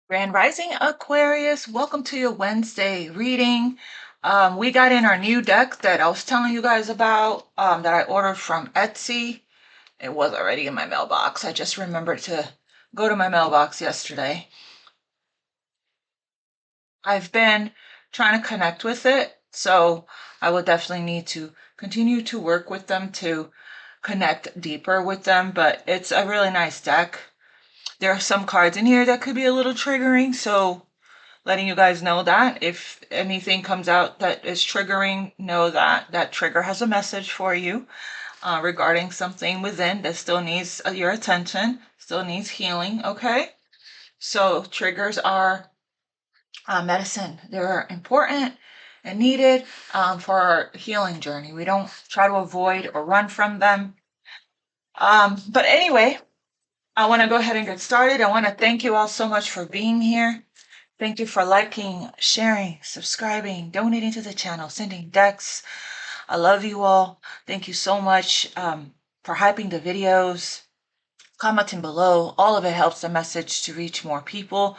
Grand Rising Aquarius, welcome to your Wednesday reading. We got in our new deck that I was telling you guys about that I ordered from Etsy. It was already in my mailbox. I just remembered to go to my mailbox yesterday. I've been trying to connect with it, so I will definitely need to continue to work with them to connect deeper with them, but it's a really nice deck. There are some cards in here that could be a little triggering, so letting you guys know that if anything comes out that is triggering, know that that trigger has a message for you regarding something within that still needs your attention, still needs healing, okay? So triggers are medicine. They're important and needed for our healing journey. We don't try to avoid or run from them. But anyway, I want to go ahead and get started. I want to thank you all so much for being here. Thank you for liking, sharing, subscribing, donating to the channel, sending decks. I love you all. Thank you so much for hyping the videos, commenting below. All of it helps the message to reach more people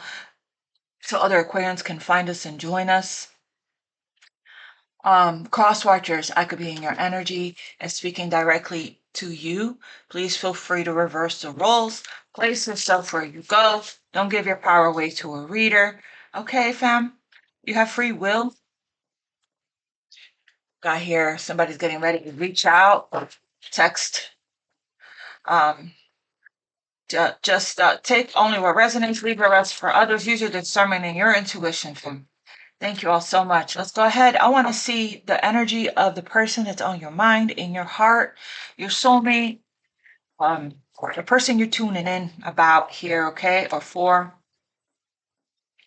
so other Aquarians can find us and join us. Cross watchers, I could be in your energy and speaking directly to you. Please feel free to reverse the roles. Place yourself where you go. Don't give your power away to a reader. Okay, fam? You have free will. Got here, somebody's getting ready to reach out or text. Just take only what resonates, leave the rest for others. Use your discernment and your intuition, fam. Thank you all so much. Let's go ahead. I want to see the energy of the person that's on your mind, in your heart, your soulmate, the person you're tuning in about here, okay, or for.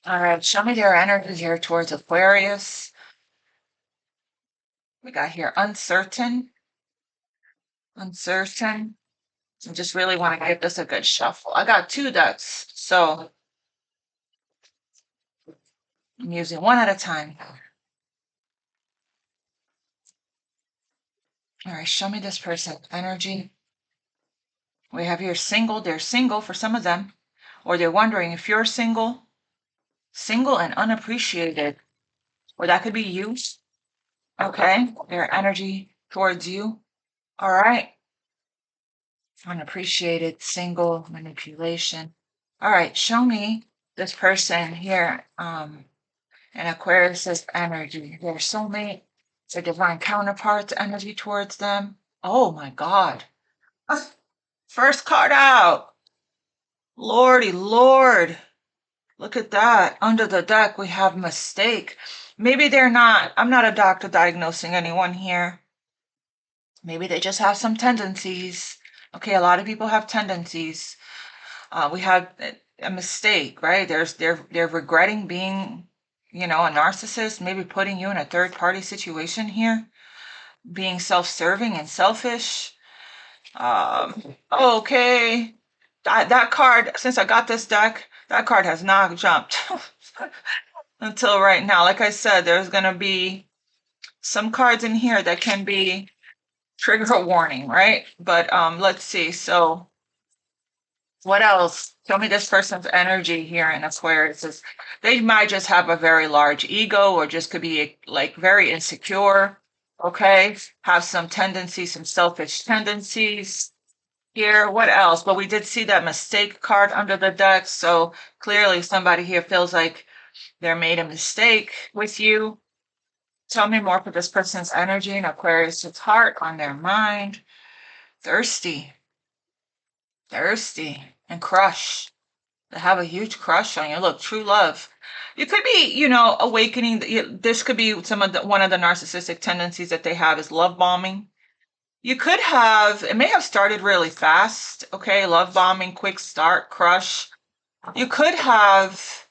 All right, show me their energy here towards Aquarius. We got here uncertain. I just really want to give this a good shuffle. I got two decks, so I'm using one at a time. All right, show me this person's energy. We have here single. They're single for some of them, or they're wondering if you're single and unappreciated, or that could be you. Okay, their energy towards you. All right, unappreciated, single, manipulation. All right, show me this person here. And Aquarius's energy, their soulmate, their divine counterpart's energy towards them. Oh my God. First card out. Lordy Lord. Look at that. Under the deck, we have mistake. Maybe they're not. I'm not a doctor diagnosing anyone here. Maybe they just have some tendencies. Okay, a lot of people have tendencies. We have a mistake, right? They're regretting being, a narcissist, maybe putting you in a third party situation here, being self-serving and selfish. Okay. That card, since I got this deck, that card has not jumped until right now. Like I said, there's going to be some cards in here that can be trigger warning, right? But let's see. So what else? Tell me this person's energy here in Aquarius. They might just have a very large ego or just could be like very insecure, okay? Have some tendencies, some selfish tendencies here. What else? But we did see that mistake card under the deck. So clearly somebody here feels like they made a mistake with you. Tell me more for this person's energy in Aquarius' heart, on their mind. Thirsty and crush. They have a huge crush on you. Look, true love. You could be, awakening. This could be one of the narcissistic tendencies that they have is love bombing. You could have, it may have started really fast. Okay, love bombing, quick start, crush. You could have,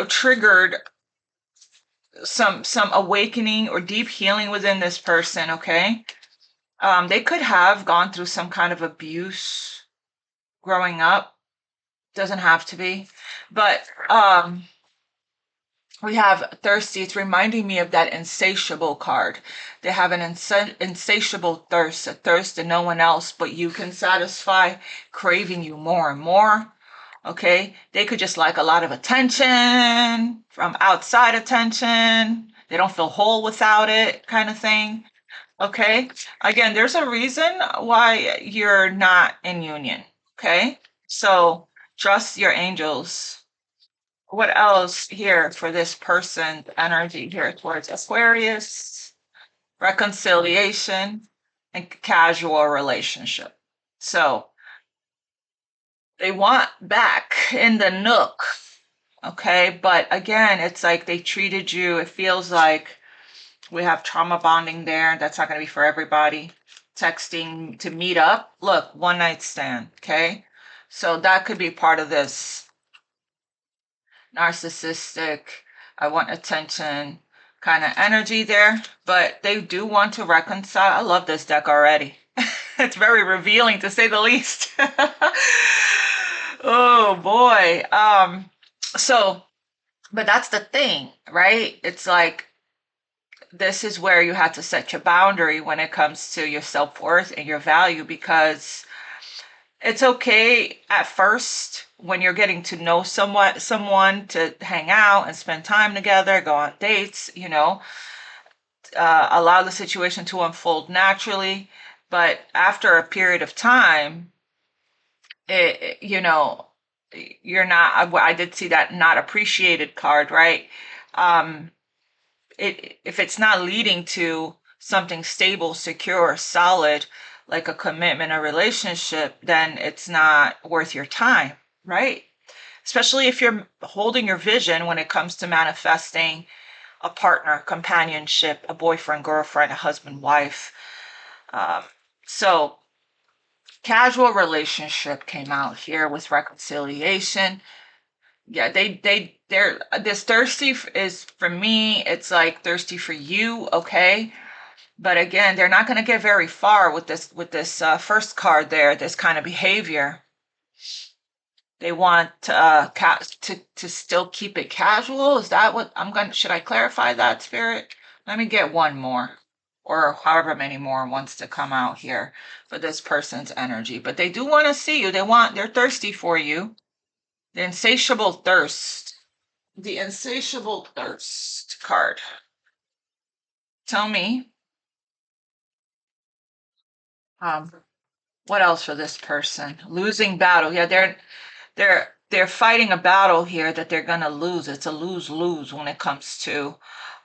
triggered some awakening or deep healing within this person. Okay, they could have gone through some kind of abuse growing up. Doesn't have to be, but we have thirsty. It's reminding me of that insatiable card. They have an insatiable thirst, a thirst that no one else but you can satisfy, craving you more and more. Okay, they could just like a lot of attention, from outside attention. They don't feel whole without it, kind of thing. Okay, again, there's a reason why you're not in union. Okay, so trust your angels. What else here for this person's energy here towards Aquarius? Reconciliation and casual relationship. So they want back in the nook. Okay, but again, it's like they treated you, it feels like we have trauma bonding there. That's not going to be for everybody. Texting to meet up. Look, one night stand. Okay, so that could be part of this narcissistic, I want attention kind of energy there, but they do want to reconcile. I love this deck already. It's very revealing to say the least. Oh boy. So, but that's the thing, right? It's like this is where you have to set your boundary when it comes to your self-worth and your value, because it's okay at first when you're getting to know someone to hang out and spend time together, go on dates, allow the situation to unfold naturally. But after a period of time, you're not, I did see that not appreciated card, right? Um, if it's not leading to something stable, secure, solid, like a commitment, a relationship, then it's not worth your time, right? Especially if you're holding your vision when it comes to manifesting a partner, companionship, a boyfriend, girlfriend, a husband, wife. Um, so casual relationship came out here with reconciliation. Yeah, they're this thirsty is for me. It's like thirsty for you, okay? But again, they're not going to get very far with this first card there. This kind of behavior. They want to still keep it casual. Is that what I'm going to? Should I clarify that, Spirit? Let me get one more, or however many more wants to come out here for this person's energy. But they do want to see you. They're thirsty for you. The insatiable thirst. The insatiable thirst card. Tell me, um, what else for this person? Losing battle. Yeah, they're fighting a battle here that they're gonna lose. It's a lose-lose when it comes to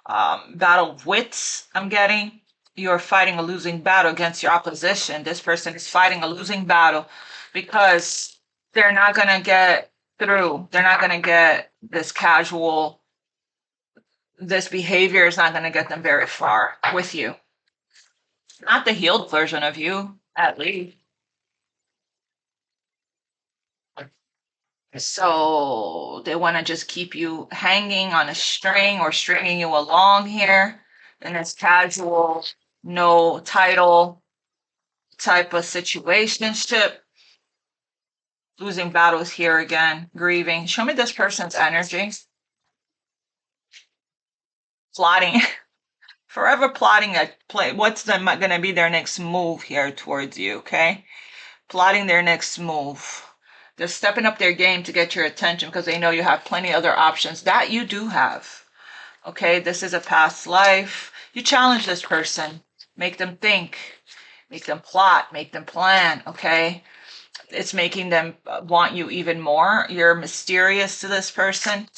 battle of wits. I'm getting you're fighting a losing battle against your opposition. This person is fighting a losing battle because they're not gonna get through. They're not gonna get this casual. This behavior is not gonna get them very far with you. Not the healed version of you, at least. So they want to just keep you hanging on a string or stringing you along here in this casual, no title type of situationship. Losing battles here again, grieving. Show me this person's energy. Plotting, forever plotting a play. What's going to be their next move here towards you, okay? Plotting their next move. They're stepping up their game to get your attention because they know you have plenty other options that you do have. Okay, this is a past life. You challenge this person, make them think, make them plot, make them plan. Okay, it's making them want you even more. You're mysterious to this person.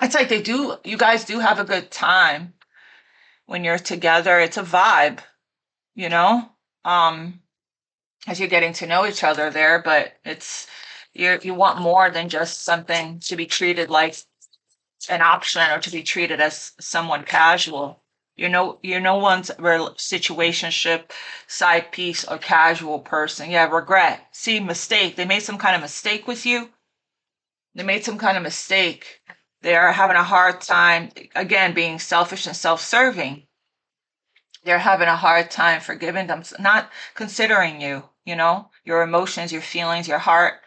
It's like you guys do have a good time when you're together. It's a vibe, you know, um, as you're getting to know each other there, but you want more than just something to be treated like an option or to be treated as someone casual. You're no one's situationship, side piece, or casual person. Yeah, regret. See, mistake. They made some kind of mistake with you. They made some kind of mistake. They are having a hard time, again, being selfish and self-serving. They're having a hard time forgiving them, not considering you, your emotions, your feelings, your heart.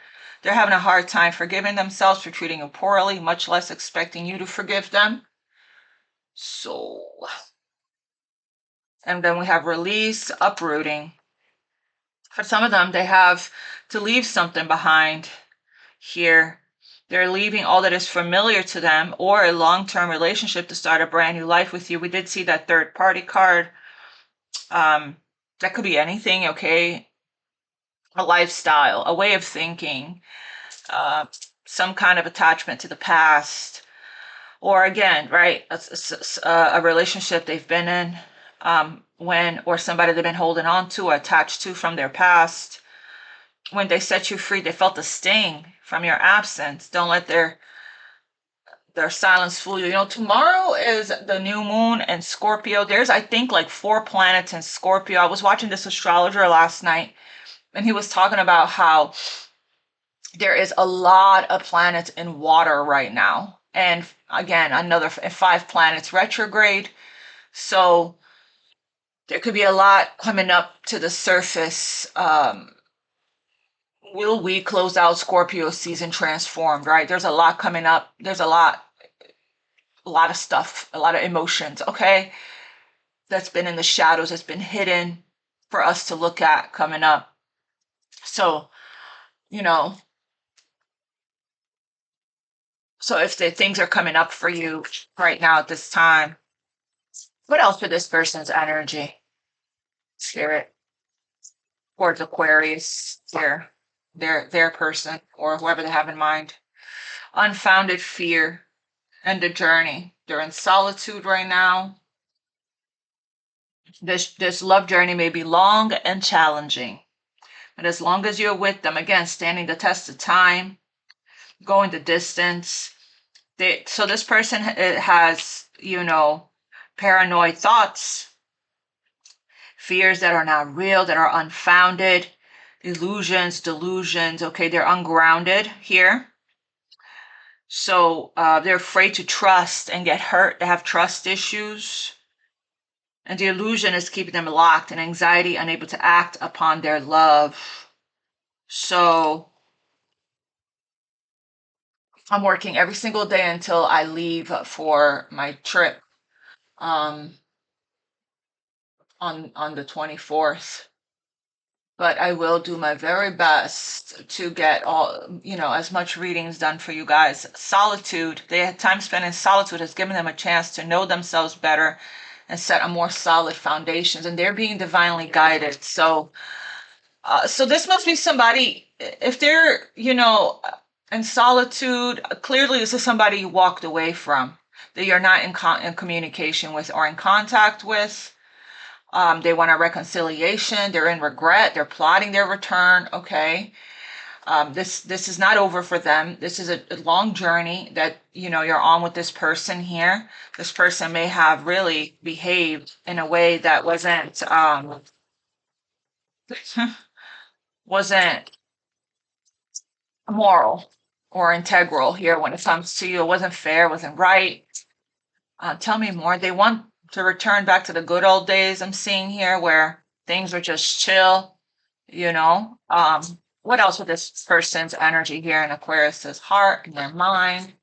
They're having a hard time forgiving themselves for treating you poorly, much less expecting you to forgive them. So, and then we have release, uprooting. For some of them, they have to leave something behind here. They're leaving all that is familiar to them or a long-term relationship to start a brand new life with you. We did see that third party card. That could be anything, okay? A lifestyle, a way of thinking, uh, some kind of attachment to the past, or again, right, a relationship they've been in or somebody they've been holding on to or attached to from their past. When they set you free, they felt the sting from your absence. Don't let their silence fool you. You know, tomorrow is the new moon in Scorpio. There's, I think, like 4 planets in Scorpio. I was watching this astrologer last night, and he was talking about how there is a lot of planets in water right now. And again, another 5 planets retrograde. So there could be a lot coming up to the surface. Will we close out Scorpio season transformed, right? There's a lot coming up. There's a lot of stuff, a lot of emotions, okay? That's been in the shadows, that's been hidden for us to look at coming up. So, you know, so if the things are coming up for you right now at this time, what else for this person's energy? Spirit towards Aquarius, their person or whoever they have in mind. Unfounded fear and the journey. They're in solitude right now. This love journey may be long and challenging, but as long as you're with them, again, standing the test of time, going the distance. So this person has, you know, paranoid thoughts, fears that are not real, that are unfounded, illusions, delusions. Okay, they're ungrounded here. So they're afraid to trust and get hurt. They have trust issues. And the illusion is keeping them locked in anxiety, unable to act upon their love. So I'm working every single day until I leave for my trip on the 24th. But I will do my very best to get all, you know, as much readings done for you guys. Solitude, they had time spent in solitude has given them a chance to know themselves better and set a more solid foundations, and they're being divinely guided. So so this must be somebody, if they're, you know, in solitude, clearly this is somebody you walked away from, that you're not in communication with or in contact with. They want a reconciliation. They're in regret. They're plotting their return. Okay. This is not over for them. This is a long journey that, you know, you're on with this person here. This person may have really behaved in a way that wasn't moral or integral here when it comes to you. It wasn't fair, wasn't right. Tell me more. They want to return back to the good old days I'm seeing here where things are just chill, you know. What else with this person's energy here in Aquarius's heart and their mind?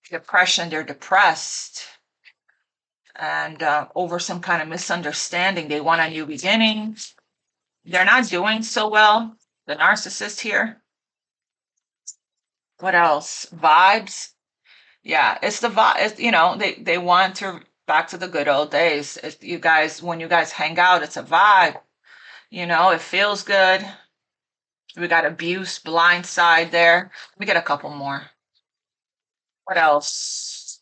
Depression, they're depressed. And over some kind of misunderstanding, they want a new beginning. They're not doing so well. The narcissist here. What else? Vibes. Yeah, it's the vibe. You know, they want to back to the good old days. You guys, when you guys hang out, it's a vibe. You know, it feels good. We got abuse, blind side there. We get a couple more. What else?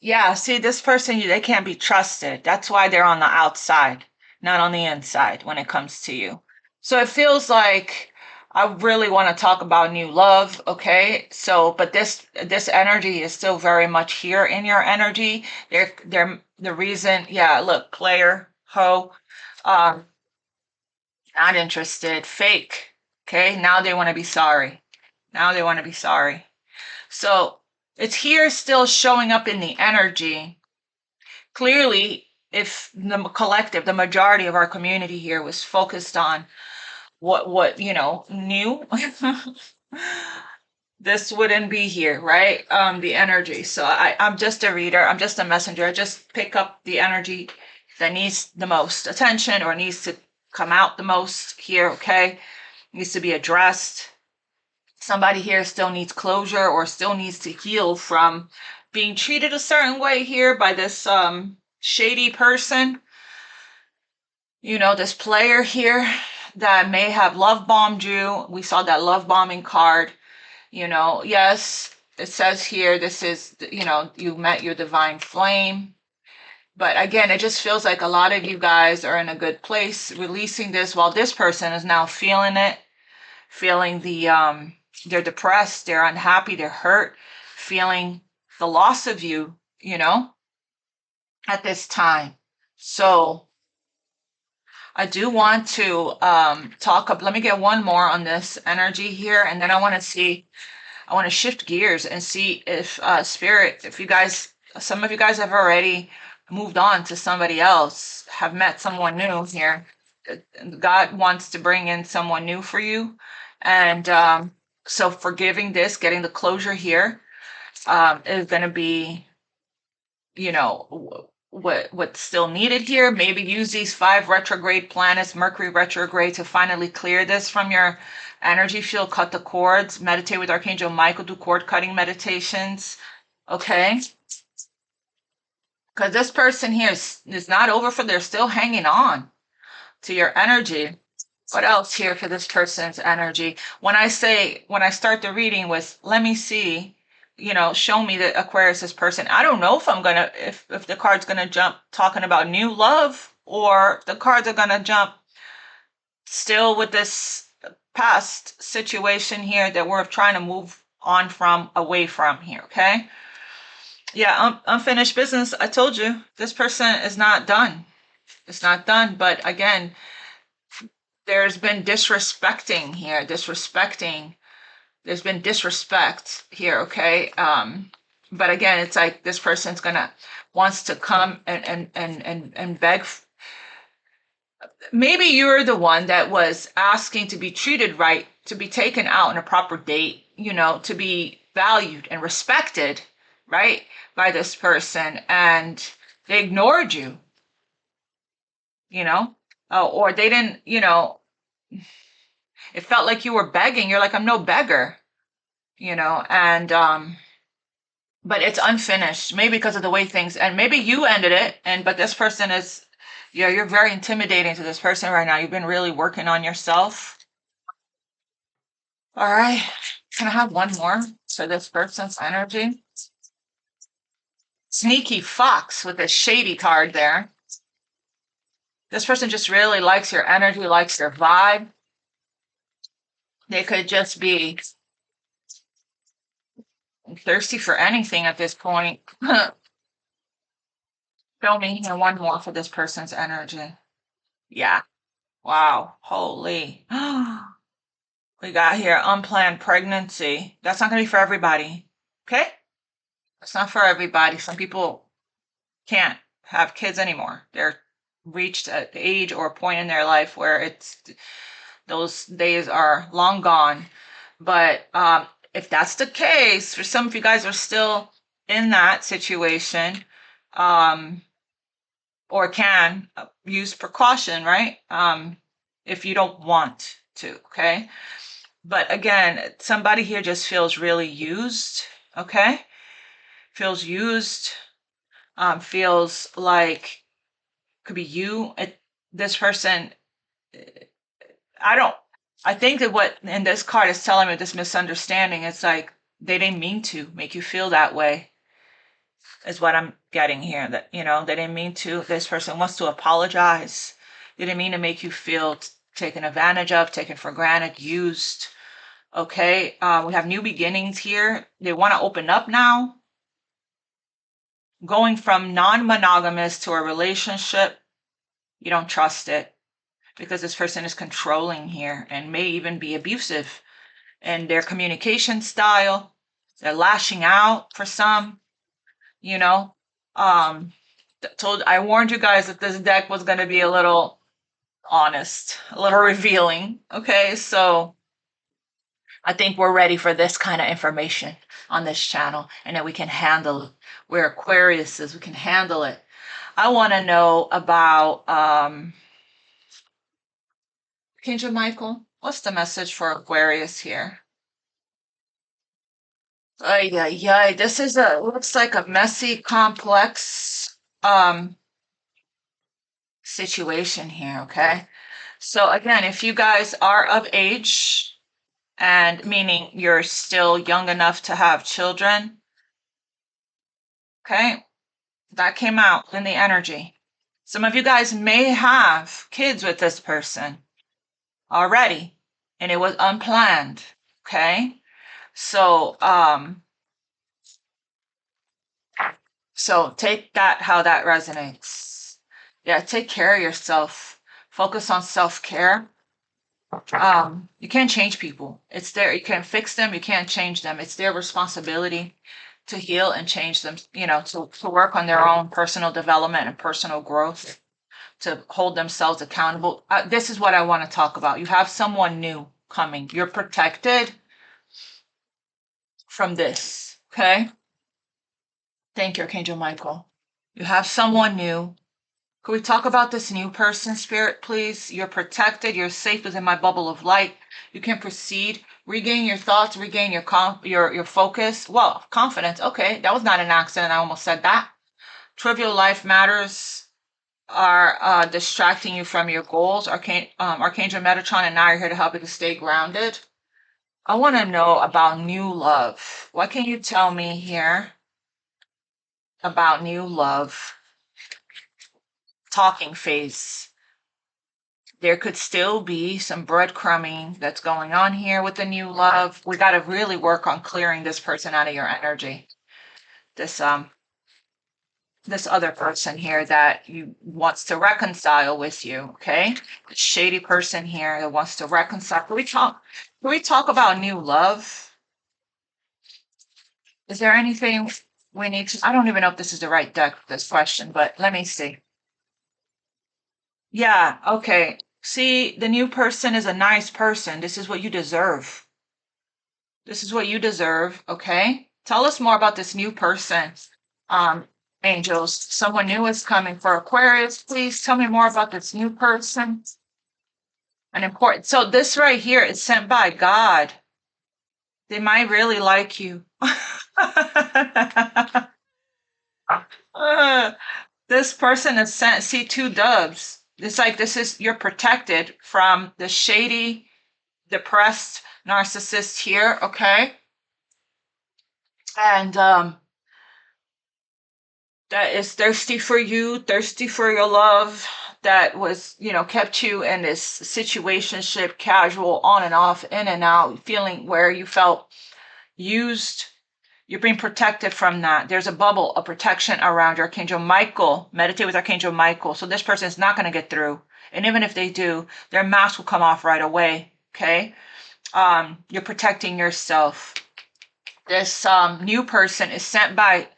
Yeah, see, this person, they can't be trusted. That's why they're on the outside, not on the inside when it comes to you. So it feels like I really want to talk about new love, okay? So, but this energy is still very much here in your energy. They're the reason, yeah, look, player, hoe, um, not interested, fake. Okay, now they want to be sorry. Now they want to be sorry. So it's here still showing up in the energy. Clearly, if the collective, the majority of our community here was focused on what you know, new, this wouldn't be here, right? The energy. So I'm just a reader. I'm just a messenger. I just pick up the energy that needs the most attention or needs to come out the most here, okay? needs to be addressed. Somebody here still needs closure or still needs to heal from being treated a certain way here by this shady person. You know, this player here that may have love bombed you. We saw that love bombing card. You know, yes, it says here, this is, you know, you met your divine flame. But again, it just feels like a lot of you guys are in a good place releasing this while this person is now feeling it, feeling the, they're depressed, they're unhappy, they're hurt, feeling the loss of you, you know, at this time. So I do want to let me get one more on this energy here, and then I want to shift gears and see if spirit, if you guys, some of you guys have already moved on to somebody else, have met someone new here. God wants to bring in someone new for you. And so forgiving this, getting the closure here is going to be, you know, what's still needed here. Maybe use these 5 retrograde planets, Mercury retrograde, to finally clear this from your energy field, cut the cords, meditate with Archangel Michael, do cord cutting meditations. Okay. Because this person here is not over for, they're still hanging on to your energy. What else here for this person's energy? When I start the reading with, let me see, you know, show me the Aquarius person. I don't know if I'm gonna, if the card's gonna jump talking about new love, or the cards are gonna jump still with this past situation here that we're trying to move on from, away from here. Okay. Yeah, unfinished business. I told you this person is not done. It's not done. But again, there's been disrespecting here, there's been disrespect here. Okay. But again, it's like this person's wants to come and beg. Maybe you're the one that was asking to be treated right, to be taken out on a proper date, you know, to be valued and respected, right, by this person, and they ignored you, you know. Oh, or they didn't, you know, it felt like you were begging. You're like, I'm no beggar, you know. And but it's unfinished, maybe because of the way things, and maybe you ended it, and but this person is, yeah, you're very intimidating to this person right now. You've been really working on yourself. All right, can I have one more for this person's energy? Sneaky fox with a shady card there. This person just really likes your energy, likes your vibe. They could just be thirsty for anything at this point. Show me here one more for this person's energy. Yeah. Wow. Holy. We got here unplanned pregnancy. That's not going to be for everybody. Okay? It's not for everybody. Some people can't have kids anymore. They're reached an age or a point in their life where it's, those days are long gone. But if that's the case, for some of you guys are still in that situation, or can use precaution, right? If you don't want to, okay? But again, somebody here just feels really used, okay? Feels used, feels like could be you. This person, I think that what in this card is telling me, this misunderstanding, it's like they didn't mean to make you feel that way, is what I'm getting here. That, you know, they didn't mean to. This person wants to apologize. They didn't mean to make you feel taken advantage of, taken for granted, used. Okay, we have new beginnings here. They want to open up now. Going from non-monogamous to a relationship, you don't trust it because this person is controlling here and may even be abusive in their communication style. They're lashing out for some, you know. I warned you guys that this deck was going to be a little honest, a little revealing. Okay, so I think we're ready for this kind of information on this channel, and that we can handle it. We're Aquariuses, we can handle it. I want to know about Archangel Michael. What's the message for Aquarius here? Ay, ay, ay. This is looks like a messy, complex situation here, okay? So again, if you guys are of age, and meaning you're still young enough to have children, okay, that came out in the energy. Some of you guys may have kids with this person already, and it was unplanned, okay? So, so take that how that resonates. Yeah, take care of yourself. Focus on self-care. You can't change people. It's their, you can't fix them, you can't change them. It's their responsibility to heal and change them, you know, to work on their own personal development and personal growth, to hold themselves accountable. This is what I want to talk about. You have someone new coming. You're protected from this, okay? Thank you, Archangel Michael. You have someone new. Could we talk about this new person, Spirit, please? You're protected. You're safe within my bubble of light. You can proceed. Regain your thoughts. Regain your focus. Well, confidence. Okay, that was not an accident. I almost said that. Trivial life matters are distracting you from your goals. Archangel Metatron and I are here to help you to stay grounded. I want to know about new love. What can you tell me here about new love? Talking phase. There could still be some breadcrumbing that's going on here with the new love. We got to really work on clearing this person out of your energy. This other person here that you wants to reconcile with you, okay? The shady person here that wants to reconcile. Can we talk about new love? Is there anything we need to, I don't even know if this is the right deck for this question, but let me see. Yeah, okay. See, the new person is a nice person. This is what you deserve. This is what you deserve, okay? Tell us more about this new person, um, angels. Someone new is coming for Aquarius. Please tell me more about this new person. An important. So this right here is sent by God. They might really like you. This person is sent. See, two doves. It's like this is, you're protected from the shady, depressed narcissist here, okay? And that is thirsty for you, thirsty for your love, that was, you know, kept you in this situationship, casual, on and off, in and out, feeling where you felt used. You're being protected from that. There's a bubble of protection around your Archangel Michael. Meditate with Archangel Michael. So this person is not going to get through. And even if they do, their mask will come off right away. Okay? You're protecting yourself. This new person is sent by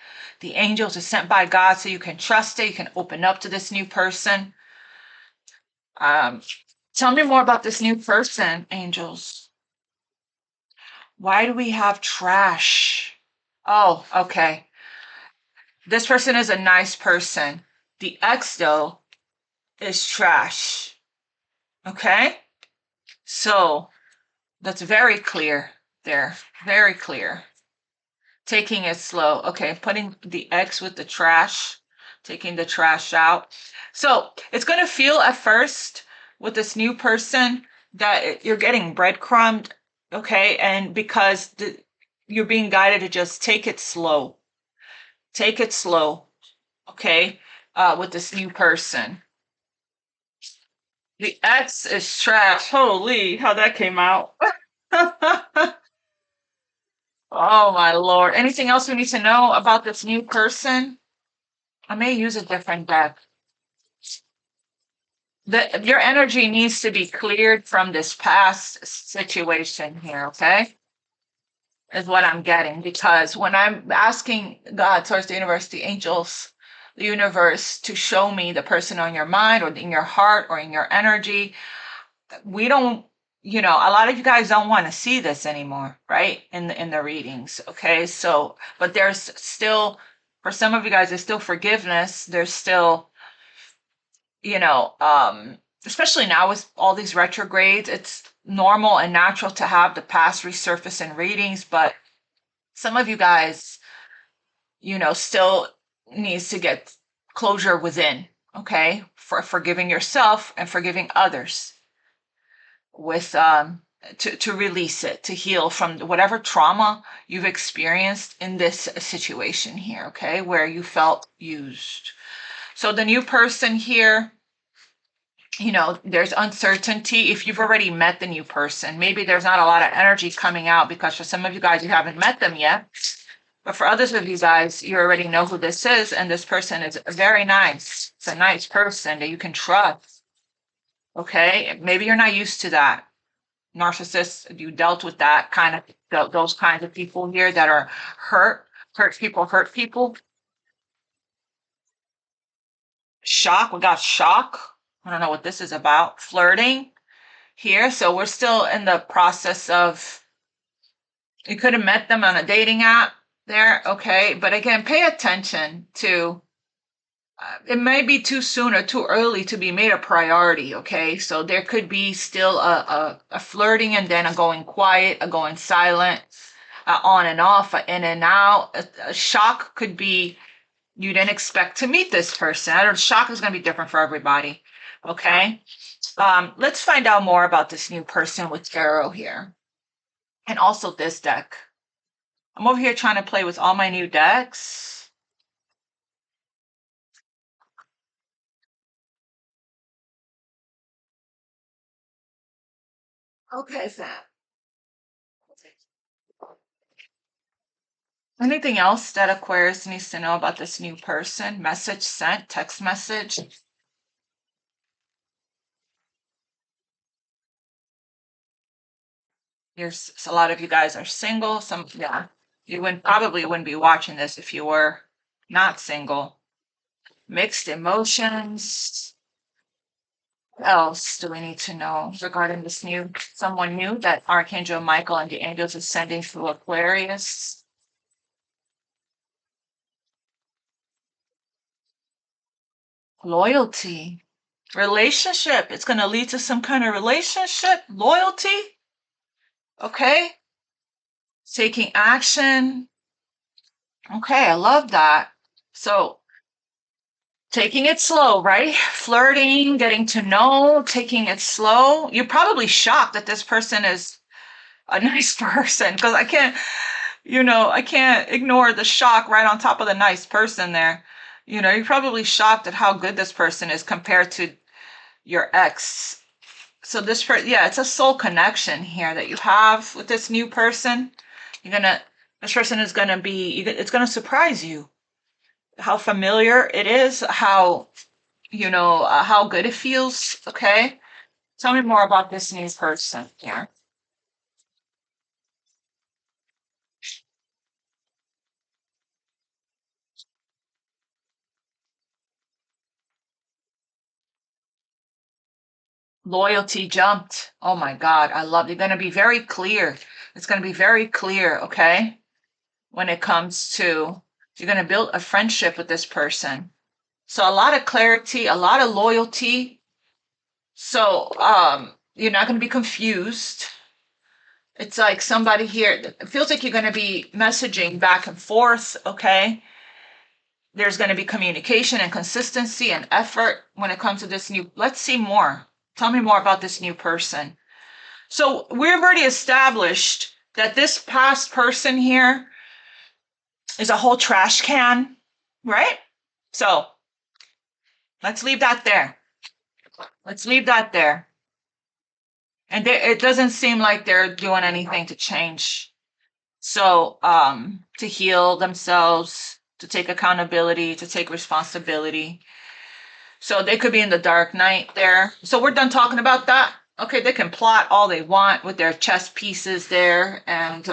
the angels, is sent by God, so you can trust it. You can open up to this new person. Tell me more about this new person, angels. Why do we have trash? Oh, okay. This person is a nice person. The ex, though, is trash. Okay? So that's very clear there. Very clear. Taking it slow. Okay, putting the X with the trash, taking the trash out. So it's going to feel at first with this new person that you're getting breadcrumbed, okay? And because you're being guided to just take it slow. Take it slow, okay? With this new person. The X is trash. Holy, how that came out. Oh my Lord. Anything else we need to know about this new person? I may use a different deck. Your energy needs to be cleared from this past situation here, okay? Is what I'm getting. Because when I'm asking God, source, the universe, the angels, the universe to show me the person on your mind or in your heart or in your energy, we don't, you know, a lot of you guys don't want to see this anymore, right? In the readings, okay? So, but there's still, for some of you guys, there's still forgiveness. There's still, you know, especially now with all these retrogrades, it's normal and natural to have the past resurface in readings, but some of you guys, still needs to get closure within, okay? For forgiving yourself and forgiving others with to release it, to heal from whatever trauma you've experienced in this situation here, okay? Where you felt used. So the new person here, there's uncertainty. If you've already met the new person, maybe there's not a lot of energy coming out because for some of you guys, you haven't met them yet. But for others of you guys, you already know who this is, and this person is very nice. It's a nice person that you can trust. Okay? Maybe you're not used to that. Narcissists, you dealt with that kind of, those kinds of people here that are hurt people. Shock, we got shock. I don't know what this is about. Flirting here. So we're still in the process of, you could have met them on a dating app there, okay? But again, pay attention to, it may be too soon or too early to be made a priority, okay? So there could be still a flirting and then a going quiet, a going silent, on and off, in and out. A shock could be you didn't expect to meet this person. I don't. Shock is going to be different for everybody, okay? Let's find out more about this new person with tarot here. And also this deck. I'm over here trying to play with all my new decks. Okay, Sam. Anything else that Aquarius needs to know about this new person? Message sent, text message. There's a lot of you guys are single. You probably wouldn't be watching this if you were not single. Mixed emotions. What else do we need to know regarding this someone new that Archangel Michael and the angels is sending through Aquarius? Loyalty. Relationship. It's going to lead to some kind of relationship. Loyalty. Okay. Taking action. Okay, I love that. So taking it slow, right? Flirting, getting to know, taking it slow. You're probably shocked that this person is a nice person because I can't ignore the shock right on top of the nice person there. You're probably shocked at how good this person is compared to your ex. So it's a soul connection here that you have with this new person. This person is gonna be, it's gonna surprise you how familiar it is, how how good it feels. Okay, tell me more about this new person here. Loyalty jumped. Oh my God, I love. You're gonna be very clear. It's gonna be very clear. Okay, when it comes to, you're gonna build a friendship with this person. So a lot of clarity, a lot of loyalty. So you're not going to be confused. It's like somebody here, it feels like you're going to be messaging back and forth, okay? There's going to be communication and consistency and effort when it comes to this new. Let's see more. Tell me more about this new person. So we've already established that this past person here is a whole trash can, right? So let's leave that there. Let's leave that there. And it doesn't seem like they're doing anything to change. So to heal themselves, to take accountability, to take responsibility. So they could be in the dark night there. So we're done talking about that. Okay, they can plot all they want with their chess pieces there and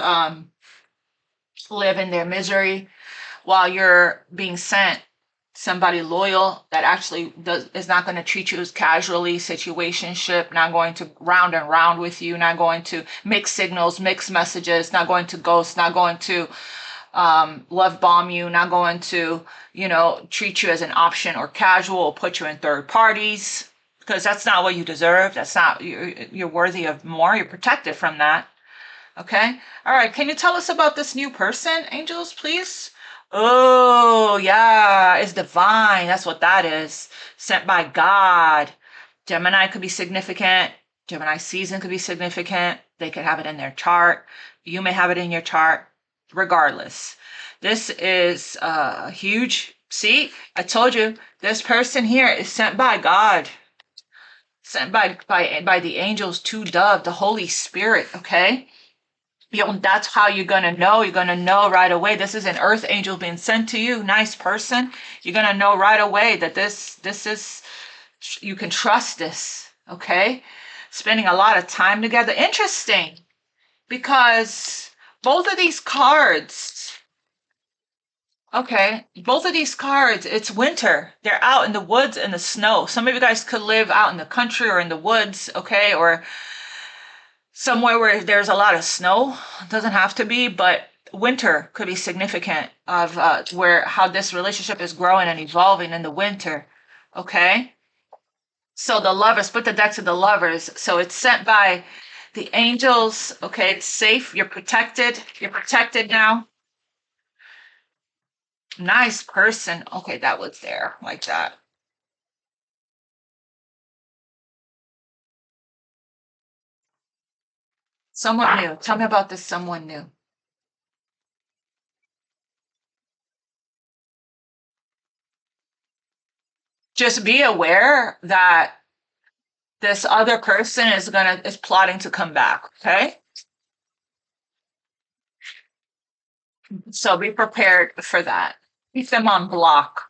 live in their misery while you're being sent somebody loyal that actually is not going to treat you as casually, situationship, not going to round and round with you, not going to mix signals, mix messages, not going to ghost, not going to love bomb you, not going to treat you as an option or casual, or put you in third parties. because that's not what you deserve. That's not, you're worthy of more. You're protected from that. Okay. All right. Can you tell us about this new person, angels, please? Oh, yeah. It's divine. That's what that is. Sent by God. Gemini could be significant. Gemini season could be significant. They could have it in their chart. You may have it in your chart. Regardless, this is huge. See, I told you this person here is sent by God, sent by the angels to dove, the Holy Spirit. Okay. That's how you're going to know. You're going to know right away. This is an earth angel being sent to you. Nice person. You're going to know right away that this is, you can trust this. Okay. Spending a lot of time together. Interesting, because both of these cards, okay, both of these cards, it's winter. They're out in the woods in the snow. Some of you guys could live out in the country or in the woods, okay, or somewhere where there's a lot of snow. It doesn't have to be, but winter could be significant of where how this relationship is growing and evolving in the winter. Okay. So the lovers, put the deck to the lovers. So it's sent by the angels. Okay, it's safe. You're protected. You're protected now. Nice person. Okay, that was there like that. Someone new. Tell me about this someone new. Just be aware that this other person is plotting to come back. Okay. So be prepared for that. Keep them on block.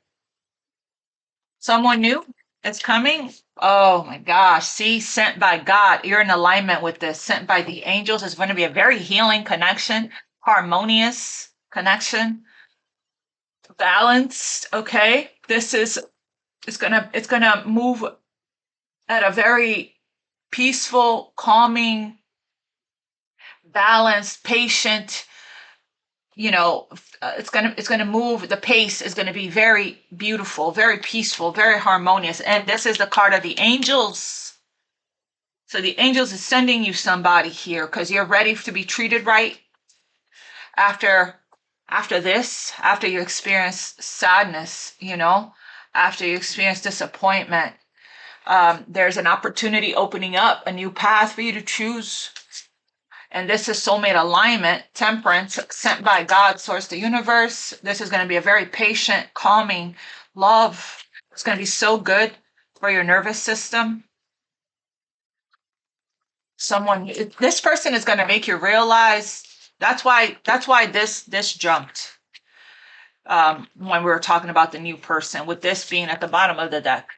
Someone new is coming. Oh my gosh. See, sent by God. You're in alignment with this. Sent by the angels. It's going to be a very healing connection, harmonious connection, balanced. Okay. This is, it's gonna move at a very peaceful, calming, balanced, patient, it's gonna move. The pace is gonna be very beautiful, very peaceful, very harmonious. And this is the card of the angels. So the angels is sending you somebody here because you're ready to be treated right after this, after you experience sadness, after you experience disappointment. There's an opportunity opening up, a new path for you to choose. And this is soulmate alignment, temperance, sent by God, source, the universe. This is going to be a very patient, calming love. It's going to be so good for your nervous system. This person is going to make you realize. That's why this jumped when we were talking about the new person, with this being at the bottom of the deck.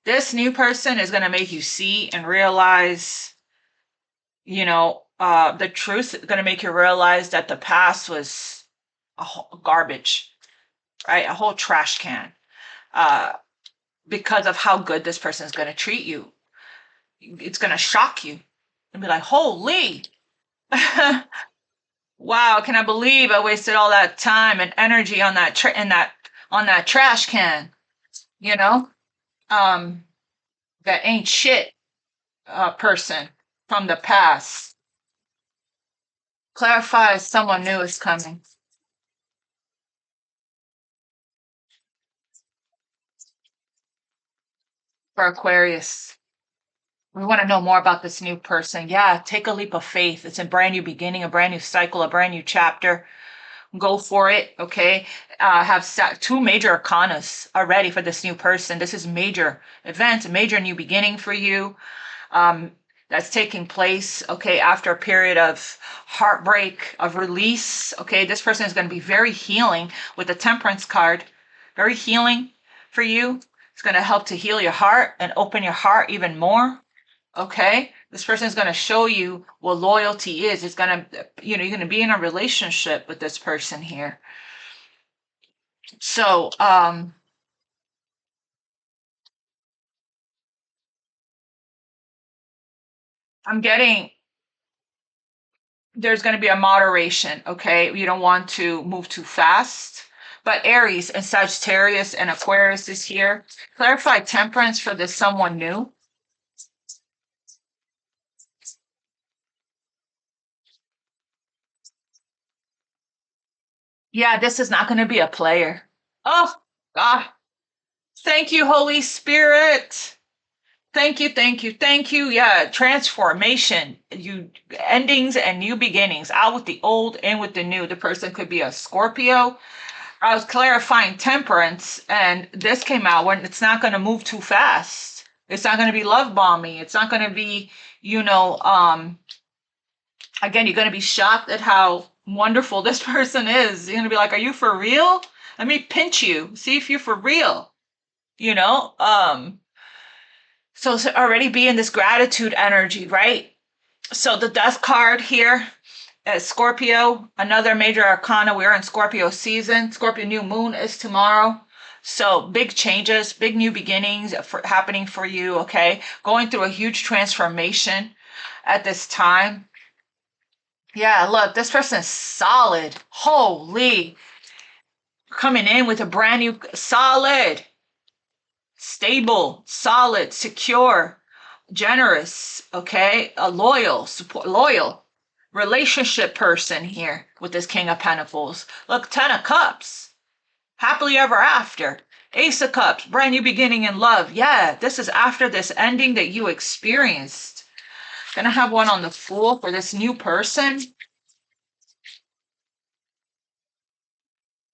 This new person is going to make you see and realize, the truth is going to make you realize that the past was a whole garbage, right? A whole trash can, because of how good this person is going to treat you. It's going to shock you and be like, holy, wow, can I believe I wasted all that time and energy on on that trash can, you know? Um, that ain't shit person from the past. Clarify someone new is coming. For Aquarius. We want to know more about this new person. Yeah, take a leap of faith. It's a brand new beginning, a brand new cycle, a brand new chapter. Go for it, okay? Have two major arcanas already for this new person. This is major event, a major new beginning for you. That's taking place, okay, after a period of heartbreak, of release, okay? This person is going to be very healing with the Temperance card. Very healing for you. It's going to help to heal your heart and open your heart even more, okay? This person is going to show you what loyalty is. It's going to, you're going to be in a relationship with this person here. So, I'm getting, there's going to be a moderation, okay? You don't want to move too fast. But Aries and Sagittarius and Aquarius is here. Clarify temperance for this someone new. Yeah, this is not going to be a player. Oh, God. Thank you, Holy Spirit. Thank you, thank you, thank you. Yeah, transformation, you endings and new beginnings. Out with the old, in with the new. The person could be a Scorpio. I was clarifying temperance, and this came out when it's not going to move too fast. It's not going to be love bombing. It's not going to be, you know, again, you're going to be shocked at how wonderful this person is. You're going to be like, are you for real? Let me pinch you, see if you're for real, you know? So already be in this gratitude energy, right? So the death card here is Scorpio, another major arcana. We're in Scorpio season. Scorpio new moon is tomorrow. So big changes, big new beginnings happening for you, okay? Going through a huge transformation at this time. Yeah, look, this person is solid. Holy. Coming in with a brand new, solid, stable, solid, secure, generous, okay? A loyal, support, loyal relationship person here with this King of Pentacles. Look, Ten of Cups, happily ever after. Ace of Cups, brand new beginning in love. Yeah, this is after this ending that you experienced. Gonna have one on the Fool for this new person.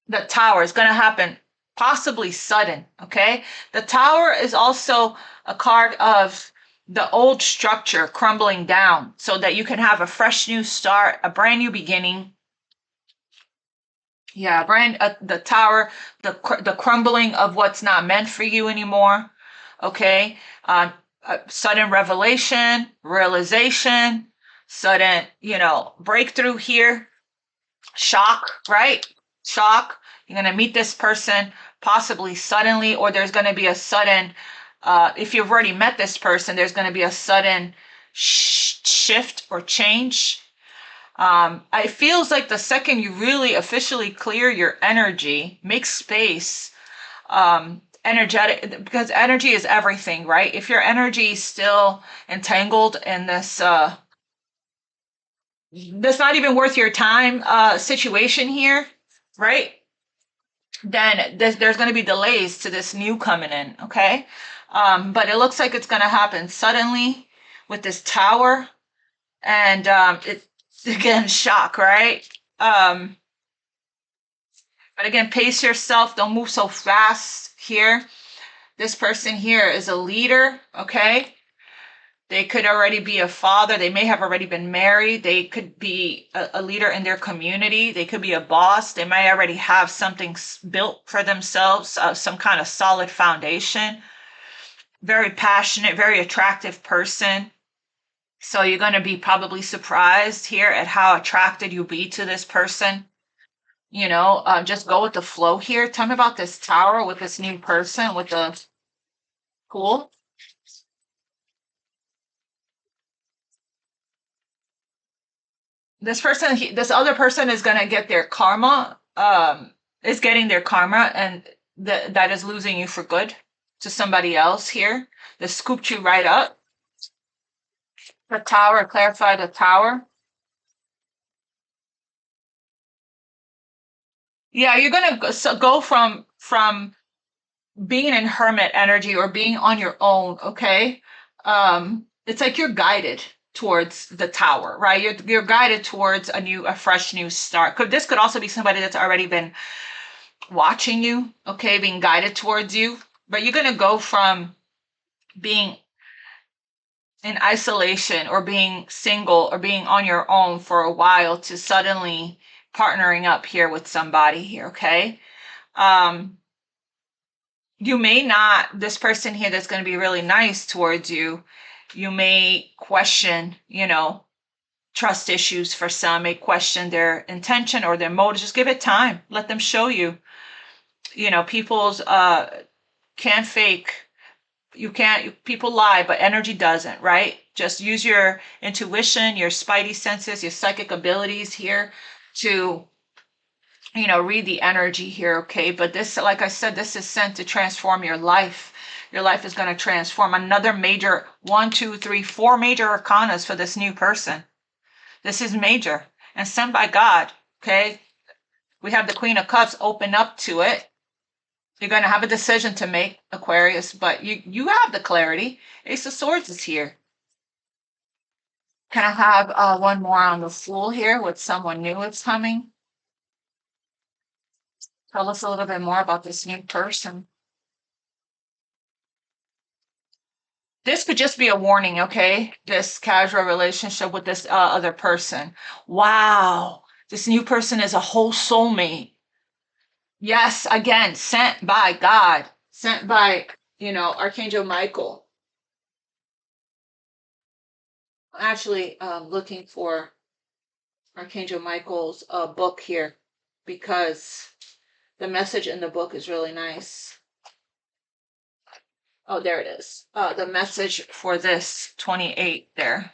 The Tower is gonna happen possibly sudden, okay? The Tower is also a card of the old structure crumbling down so that you can have a fresh new start, a brand new beginning. Yeah, the Tower, the crumbling of what's not meant for you anymore. Okay, sudden revelation, realization, sudden, breakthrough here. Shock, right? Shock. You're gonna meet this person possibly suddenly, or there's gonna be a sudden. If you've already met this person, there's gonna be a sudden shift or change. It feels like the second you really officially clear your energy, make space, energetic, because energy is everything, right? If your energy is still entangled in this, that's not even worth your time situation here, right? Then there's going to be delays to this new coming in, okay? But it looks like it's going to happen suddenly with this Tower, and it's again shock, right? But again, pace yourself. Don't move so fast here. This person here is a leader, okay? They could already be a father. They may have already been married. They could be a leader in their community. They could be a boss. They might already have something built for themselves, some kind of solid foundation. Very passionate, very attractive person. So you're going to be probably surprised here at how attracted you'll be to this person. Just go with the flow here. Tell me about this Tower with this new person with the pool. This other person is going to get their karma, is getting their karma, and that is losing you for good to somebody else here. That scooped you right up. The Tower, clarify the Tower. Yeah, you're going to go from being in hermit energy or being on your own, okay? It's like you're guided towards the Tower, right? You're guided towards a fresh new start. This could also be somebody that's already been watching you, okay, being guided towards you. But you're gonna go from being in isolation or being single or being on your own for a while to suddenly partnering up here with somebody here, okay? Um, you may not, this person here that's going to be really nice towards you, you may question, trust issues for some, may question their intention or their motives. Just give it time. Let them show you. People's can't fake. You can't, people lie, but energy doesn't, right? Just use your intuition, your spidey senses, your psychic abilities here to read the energy here, okay? But this, like I said, this is sent to transform your life. Your life is going to transform. Another major, 1, 2, 3, 4 major arcanas for this new person. This is major and sent by God, okay? We have the Queen of Cups open up to it. You're going to have a decision to make, Aquarius, but you have the clarity. Ace of Swords is here. Can I have one more on the Fool here with someone new that's coming? Tell us a little bit more about this new person. This could just be a warning, okay? This casual relationship with this other person. Wow. This new person is a whole soulmate. Yes, again, sent by God, sent by, Archangel Michael. I'm actually looking for Archangel Michael's book here because the message in the book is really nice. Oh, there it is. The message for this 28 there.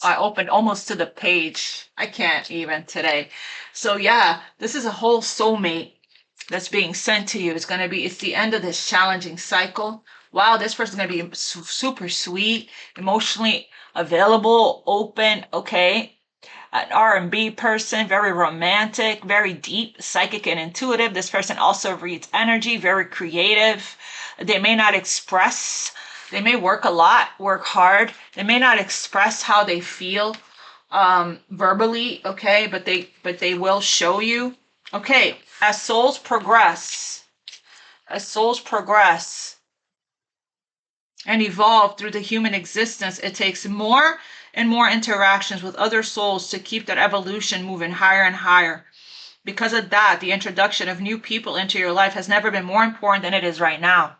I opened almost to the page. I can't even today. So yeah, this is a whole soulmate that's being sent to you. It's the end of this challenging cycle. Wow, this person's going to be super sweet, emotionally available, open, okay? An R&B person, very romantic, very deep, psychic and intuitive. This person also reads energy, very creative. They may not express, they may work a lot, work hard. They may not express how they feel verbally, okay, but they will show you. Okay, as souls progress and evolve through the human existence, it takes more and more interactions with other souls to keep that evolution moving higher and higher. Because of that, the introduction of new people into your life has never been more important than it is right now.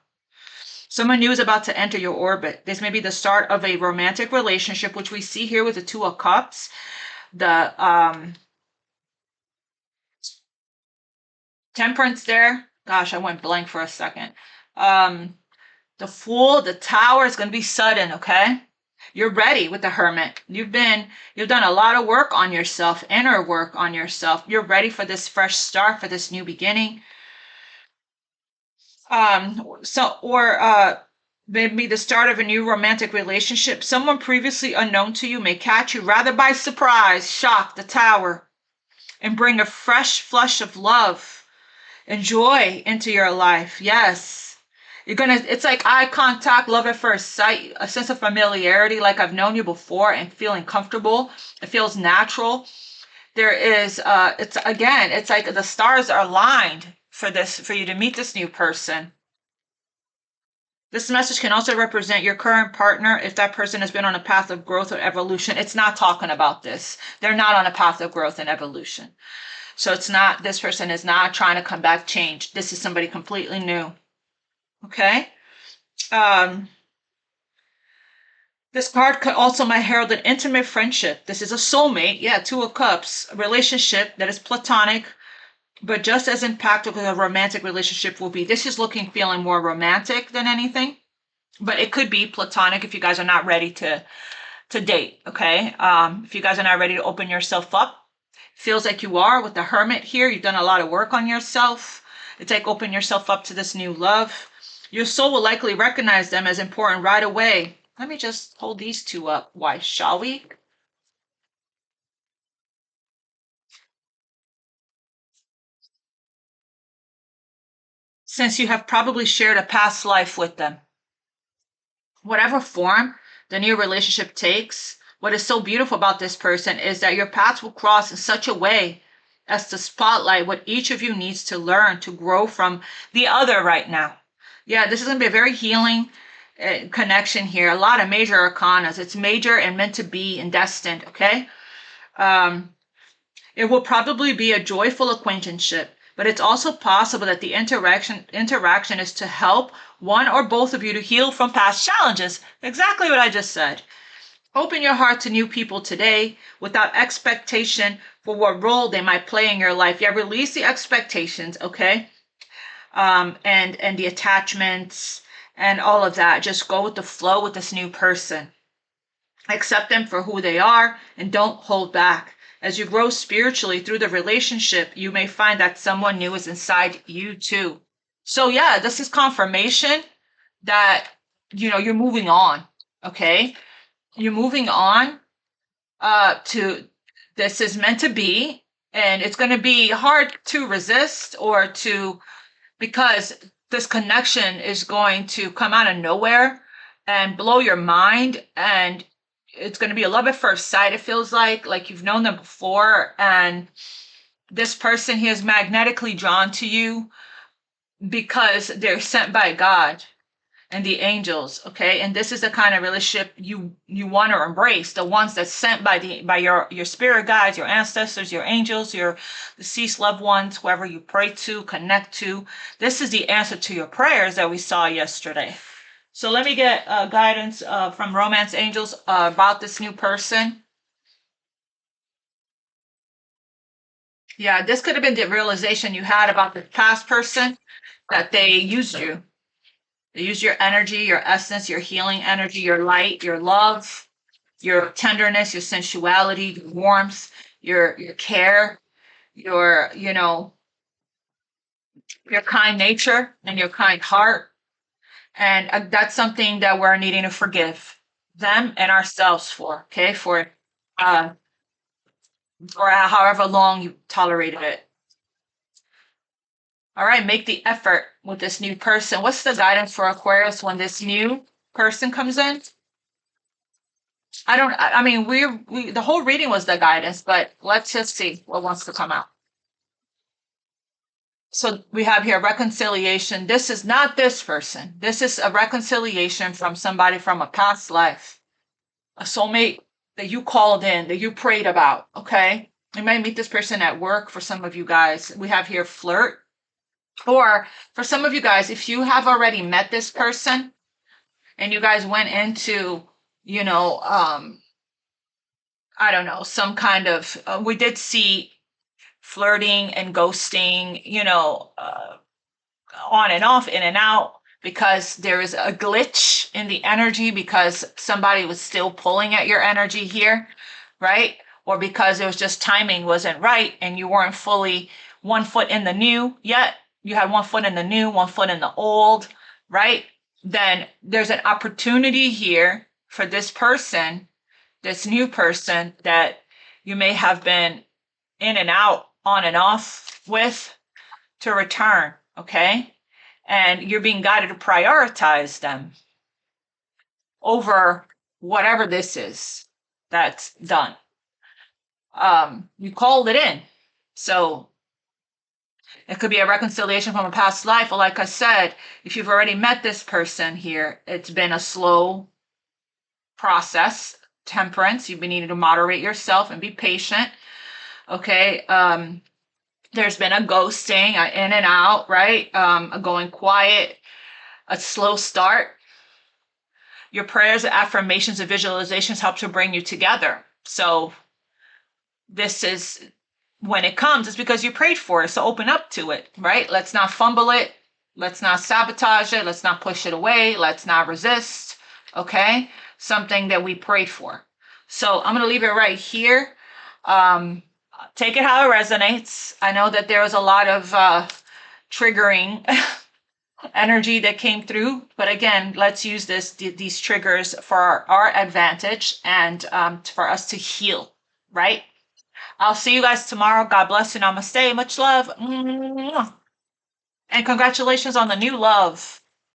Someone new is about to enter your orbit. This may be the start of a romantic relationship, which we see here with the Two of Cups. The Temperance there. Gosh, I went blank for a second. The Fool, the Tower is going to be sudden, okay? You're ready with the Hermit. You've done a lot of work on yourself, inner work on yourself. You're ready for this fresh start, for this new beginning. Maybe the start of a new romantic relationship. Someone previously unknown to you may catch you rather by surprise, shock, the Tower, and bring a fresh flush of love and joy into your life. Yes. It's like eye contact, love at first sight, a sense of familiarity, like I've known you before and feeling comfortable. It feels natural. It's like the stars are aligned for you to meet this new person. This message can also represent your current partner if that person has been on a path of growth or evolution. It's not talking about this. They're not on a path of growth and evolution. So this person is not trying to come back changed. This is somebody completely new. Okay? This card could also might herald an intimate friendship. This is a soulmate. Yeah, Two of Cups. A relationship that is platonic, but just as impactful as a romantic relationship will be. This is feeling more romantic than anything, but it could be platonic if you guys are not ready to date, okay? If you guys are not ready to open yourself up, feels like you are with the Hermit here. You've done a lot of work on yourself. It's like open yourself up to this new love. Your soul will likely recognize them as important right away. Let me just hold these two up. Why, shall we? Since you have probably shared a past life with them. Whatever form the new relationship takes, what is so beautiful about this person is that your paths will cross in such a way as to spotlight what each of you needs to learn to grow from the other right now. Yeah, this is going to be a very healing connection here. A lot of major arcanas. It's major and meant to be and destined, okay? It will probably be a joyful acquaintanceship, but it's also possible that the interaction is to help one or both of you to heal from past challenges. Exactly what I just said. Open your heart to new people today without expectation for what role they might play in your life. Yeah, release the expectations, okay? And the attachments and all of that. Just go with the flow with this new person. Accept them for who they are and don't hold back. As you grow spiritually through the relationship, you may find that someone new is inside you too. So yeah, this is confirmation that, you're moving on, okay? You're moving on to this is meant to be. And it's going to be hard to resist or to, because this connection is going to come out of nowhere and blow your mind. And it's going to be a love at first sight. It feels like you've known them before. And this person here is magnetically drawn to you because they're sent by God and the angels. Okay, and this is the kind of relationship you want to embrace, the ones that's sent by your spirit guides, your ancestors, your angels, your deceased loved ones, whoever you pray to, connect to. This is the answer to your prayers that we saw yesterday. So let me get guidance from romance angels about this new person. Yeah, this could have been the realization you had about the past person, that they used you. They used your energy, your essence, your healing energy, your light, your love, your tenderness, your sensuality, your warmth, your care, your, your kind nature and your kind heart. And that's something that we're needing to forgive them and ourselves for, okay? Uh, for however long you tolerated it. All right, make the effort with this new person. What's the guidance for Aquarius when this new person comes in? I mean, the whole reading was the guidance, but let's just see what wants to come out. So we have here reconciliation. This is not this person. This is a reconciliation from somebody from a past life, a soulmate that you called in, that you prayed about. Okay. You might meet this person at work. For some of you guys, we have here flirt. Or for some of you guys, if you have already met this person and you guys went into, I don't know, some kind of, we did see flirting and ghosting, on and off, in and out, because there is a glitch in the energy because somebody was still pulling at your energy here, right? Or because it was just timing wasn't right and you weren't fully 1 foot in the new yet. You had 1 foot in the new, 1 foot in the old, right? Then there's an opportunity here for this person, this new person that you may have been in and out, on and off with, to return, okay? And you're being guided to prioritize them over whatever this is that's done. You called it in. So it could be a reconciliation from a past life. Or like I said, if you've already met this person here, it's been a slow process. Temperance, you've been needing to moderate yourself and be patient. Okay. There's been a ghosting, in and out, right? A going quiet, a slow start. Your prayers, affirmations, and visualizations help to bring you together. So this is, when it comes, it's because you prayed for it. So open up to it, right? Let's not fumble it. Let's not sabotage it. Let's not push it away. Let's not resist. Okay? Something that we prayed for. So I'm going to leave it right here. Take it how it resonates. I know that there was a lot of triggering energy that came through, but again, let's use these triggers for our advantage and for us to heal, right? I'll see you guys tomorrow. God bless you. Namaste. Much love. And congratulations on the new love.